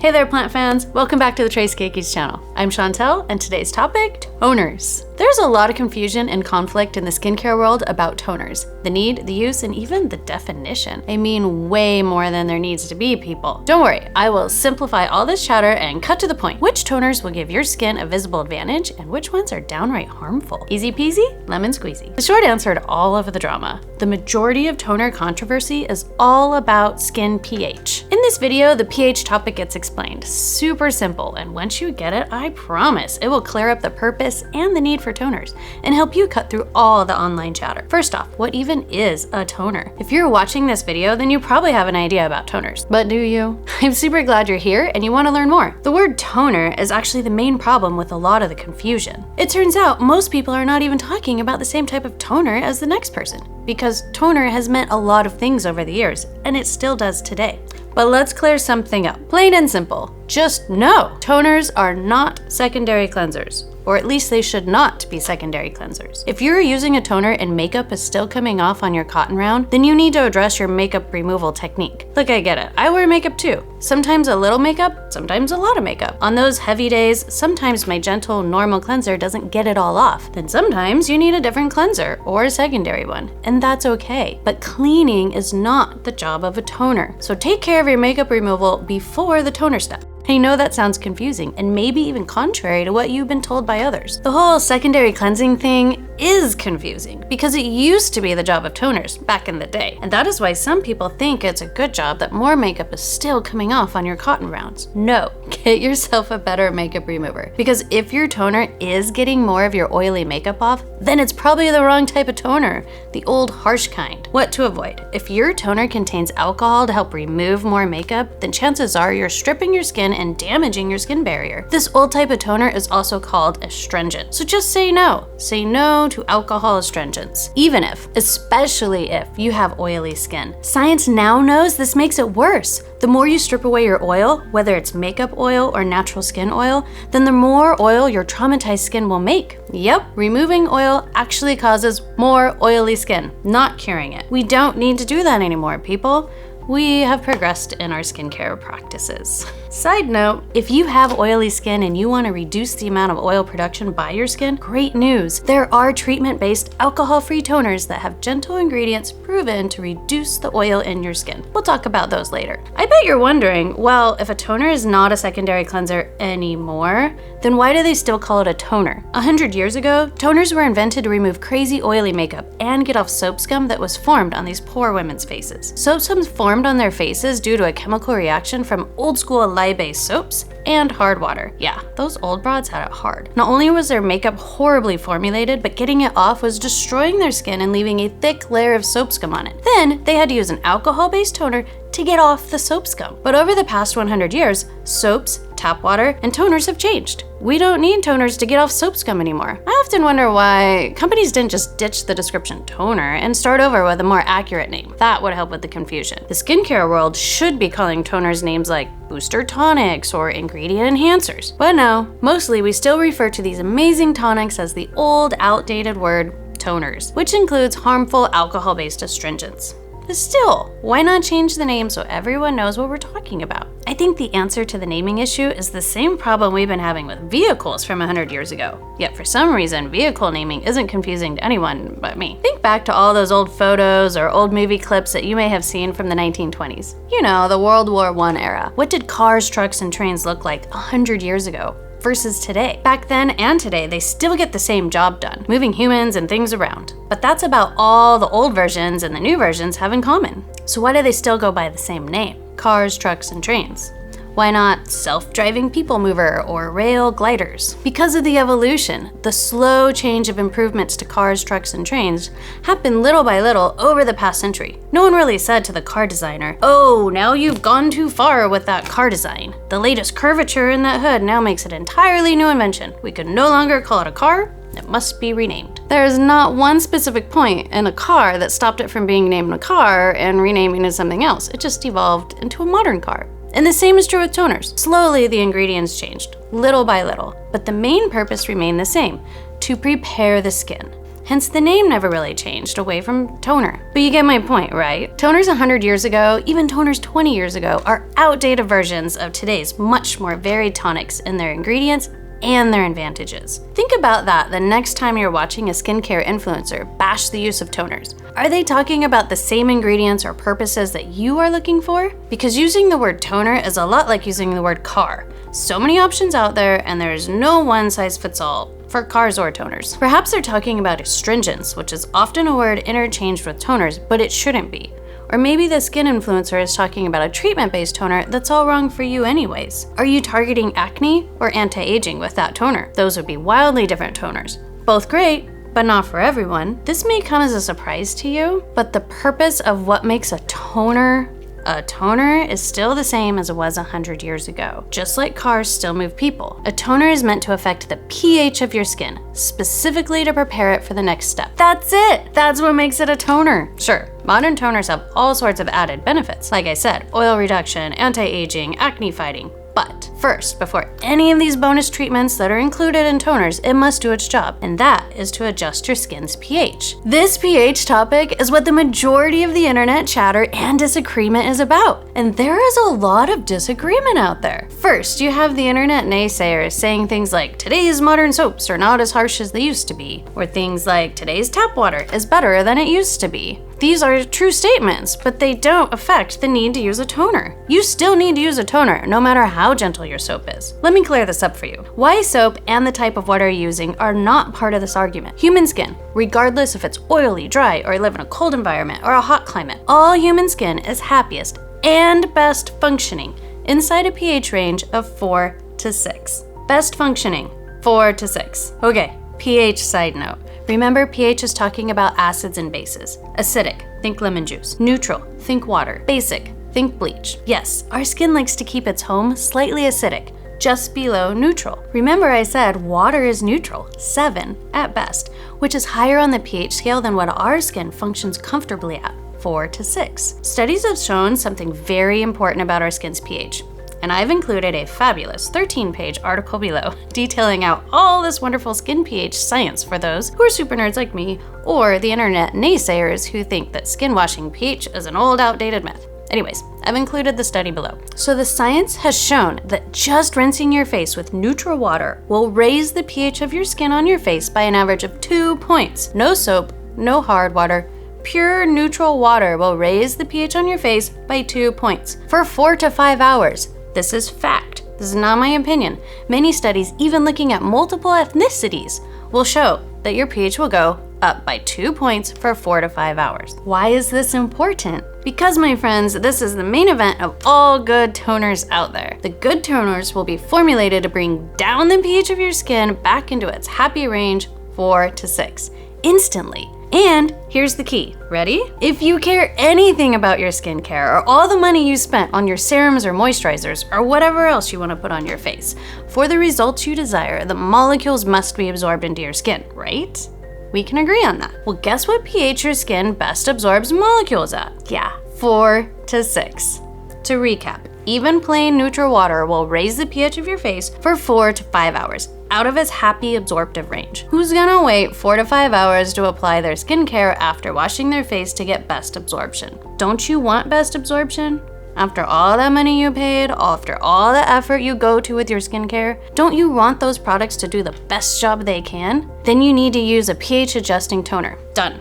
Hey there, plant fans! Welcome back to the Trace Keikis channel. I'm Chantel, and today's topic, toners. There's a lot of confusion and conflict in the skincare world about toners. The need, the use, and even the definition. I mean way more than there needs to be, people. Don't worry, I will simplify all this chatter and cut to the point. Which toners will give your skin a visible advantage, and which ones are downright harmful? Easy peasy, lemon squeezy. The short answer to all of the drama. The majority of toner controversy is all about skin pH. In this video, the pH topic gets explained. Super simple, and once you get it, I promise it will clear up the purpose and the need for toners and help you cut through all the online chatter. First off, what even is a toner? If you're watching this video, then you probably have an idea about toners. But do you? I'm super glad you're here and you want to learn more. The word toner is actually the main problem with a lot of the confusion. It turns out most people are not even talking about the same type of toner as the next person, because toner has meant a lot of things over the years, and it still does today. But let's clear something up. Plain and simple. Just know, toners are not secondary cleansers. Or at least they should not be secondary cleansers. If you're using a toner and makeup is still coming off on your cotton round, then you need to address your makeup removal technique. Look, I get it. I wear makeup too. Sometimes a little makeup, sometimes a lot of makeup. On those heavy days, sometimes my gentle, normal cleanser doesn't get it all off. Then sometimes you need a different cleanser or a secondary one, and that's okay. But cleaning is not the job of a toner. So take care of your makeup removal before the toner step. I know that sounds confusing and maybe even contrary to what you've been told by others. The whole secondary cleansing thing is confusing because it used to be the job of toners back in the day. And that is why some people think it's a good job that more makeup is still coming off on your cotton rounds. No, get yourself a better makeup remover, because if your toner is getting more of your oily makeup off, then it's probably the wrong type of toner, the old harsh kind. What to avoid? If your toner contains alcohol to help remove more makeup, then chances are you're stripping your skin and damaging your skin barrier. This old type of toner is also called astringent. So just say no. Say no to alcohol astringents, even if, especially if, you have oily skin. Science now knows this makes it worse. The more you strip away your oil, whether it's makeup oil or natural skin oil, then the more oil your traumatized skin will make. Yep, removing oil actually causes more oily skin, not curing it. We don't need to do that anymore, people. We have progressed in our skincare practices. Side note, if you have oily skin and you want to reduce the amount of oil production by your skin, great news. There are treatment-based alcohol-free toners that have gentle ingredients proven to reduce the oil in your skin. We'll talk about those later. I bet you're wondering, well, if a toner is not a secondary cleanser anymore, then why do they still call it a toner? 100 years ago, toners were invented to remove crazy oily makeup and get off soap scum that was formed on these poor women's faces. Soap scum formed on their faces due to a chemical reaction from old-school lye-based soaps and hard water. Yeah, those old broads had it hard. Not only was their makeup horribly formulated, but getting it off was destroying their skin and leaving a thick layer of soap scum on it. Then they had to use an alcohol-based toner to get off the soap scum. But over the past 100 years, soaps, tap water, and toners have changed. We don't need toners to get off soap scum anymore. I often wonder why companies didn't just ditch the description toner and start over with a more accurate name. That would help with the confusion. The skincare world should be calling toners names like booster tonics or ingredient enhancers. But no, mostly we still refer to these amazing tonics as the old, outdated word toners, which includes harmful alcohol-based astringents. But still, why not change the name so everyone knows what we're talking about? I think the answer to the naming issue is the same problem we've been having with vehicles from 100 years ago. Yet for some reason, vehicle naming isn't confusing to anyone but me. Think back to all those old photos or old movie clips that you may have seen from the 1920s. You know, the World War I era. What did cars, trucks, and trains look like 100 years ago versus today? Back then and today, they still get the same job done, moving humans and things around. But that's about all the old versions and the new versions have in common. So why do they still go by the same name? Cars, trucks, and trains. Why not self-driving people mover or rail gliders? Because of the evolution, the slow change of improvements to cars, trucks, and trains happened little by little over the past century. No one really said to the car designer, "Oh, now you've gone too far with that car design. The latest curvature in that hood now makes it an entirely new invention. We can no longer call it a car. It must be renamed." There is not one specific point in a car that stopped it from being named a car and renaming to something else. It just evolved into a modern car. And the same is true with toners. Slowly, the ingredients changed, little by little, but the main purpose remained the same: to prepare the skin. hence the name never really changed away from toner. But you get my point, right? Toners 100 years ago, even toners 20 years ago, are outdated versions of today's much more varied tonics in their ingredients and their advantages. Think about that the next time you're watching a skincare influencer bash the use of toners. Are they talking about the same ingredients or purposes that you are looking for? Because using the word toner is a lot like using the word car. So many options out there, and there's no one size fits all for cars or toners. Perhaps they're talking about astringents, which is often a word interchanged with toners, but it shouldn't be. Or maybe the skin influencer is talking about a treatment-based toner that's all wrong for you anyways. Are you targeting acne or anti-aging with that toner? Those would be wildly different toners. Both great, but not for everyone. This may come as a surprise to you, but the purpose of what makes a toner is still the same as it was 100 years ago. Just like cars still move people, a toner is meant to affect the pH of your skin, specifically to prepare it for the next step. That's it! That's what makes it a toner. Sure, modern toners have all sorts of added benefits. Like I said, oil reduction, anti-aging, acne fighting. But first, before any of these bonus treatments that are included in toners, it must do its job, and that is to adjust your skin's pH. This pH topic is what the majority of the internet chatter and disagreement is about, and there is a lot of disagreement out there. First, you have the internet naysayers saying things like, today's modern soaps are not as harsh as they used to be, or things like, today's tap water is better than it used to be. These are true statements, but they don't affect the need to use a toner. You still need to use a toner, no matter how gentle your soap is. Let me clear this up for you. Why soap and the type of water you're using are not part of this argument. Human skin, regardless if it's oily, dry, or you live in a cold environment or a hot climate, all human skin is happiest and best functioning inside a pH range of 4 to 6. Best functioning, 4 to 6. Okay, pH side note. Remember, pH is talking about acids and bases. Acidic, think lemon juice. Neutral, think water. Basic, think bleach. Yes, our skin likes to keep its home slightly acidic, just below neutral. Remember I said water is neutral, 7 at best, which is higher on the pH scale than what our skin functions comfortably at, 4 to 6. Studies have shown something very important about our skin's pH. And I've included a fabulous 13-page article below detailing out all this wonderful skin pH science for those who are super nerds like me, or the internet naysayers who think that skin washing pH is an old outdated myth. Anyways, I've included the study below. So the science has shown that just rinsing your face with neutral water will raise the pH of your skin on your face by an average of 2 points. No soap, no hard water. Pure neutral water will raise the pH on your face by 2 points for 4 to 5 hours. This is fact. This is not my opinion. Many studies, even looking at multiple ethnicities, will show that your pH will go up by 2 points for 4 to 5 hours. Why is this important? Because, my friends, this is the main event of all good toners out there. The good toners will be formulated to bring down the pH of your skin back into its happy range, 4 to 6, instantly. And here's the key. Ready? If you care anything about your skincare or all the money you spent on your serums or moisturizers or whatever else you want to put on your face, for the results you desire, the molecules must be absorbed into your skin, right? We can agree on that. Well, guess what pH your skin best absorbs molecules at? Yeah, 4 to 6. To recap, even plain neutral water will raise the pH of your face for 4 to 5 hours, out of its happy absorptive range. Who's gonna wait 4 to 5 hours to apply their skincare after washing their face to get best absorption? Don't you want best absorption? After all that money you paid, after all the effort you go to with your skincare, don't you want those products to do the best job they can? Then you need to use a pH adjusting toner. Done.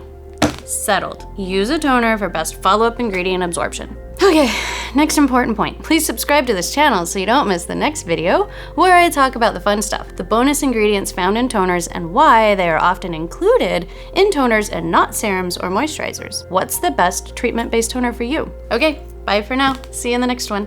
Settled. Use a toner for best follow-up ingredient absorption. Okay, next important point. Please subscribe to this channel so you don't miss the next video where I talk about the fun stuff, the bonus ingredients found in toners and why they are often included in toners and not serums or moisturizers. What's the best treatment-based toner for you? Okay, bye for now. See you in the next one.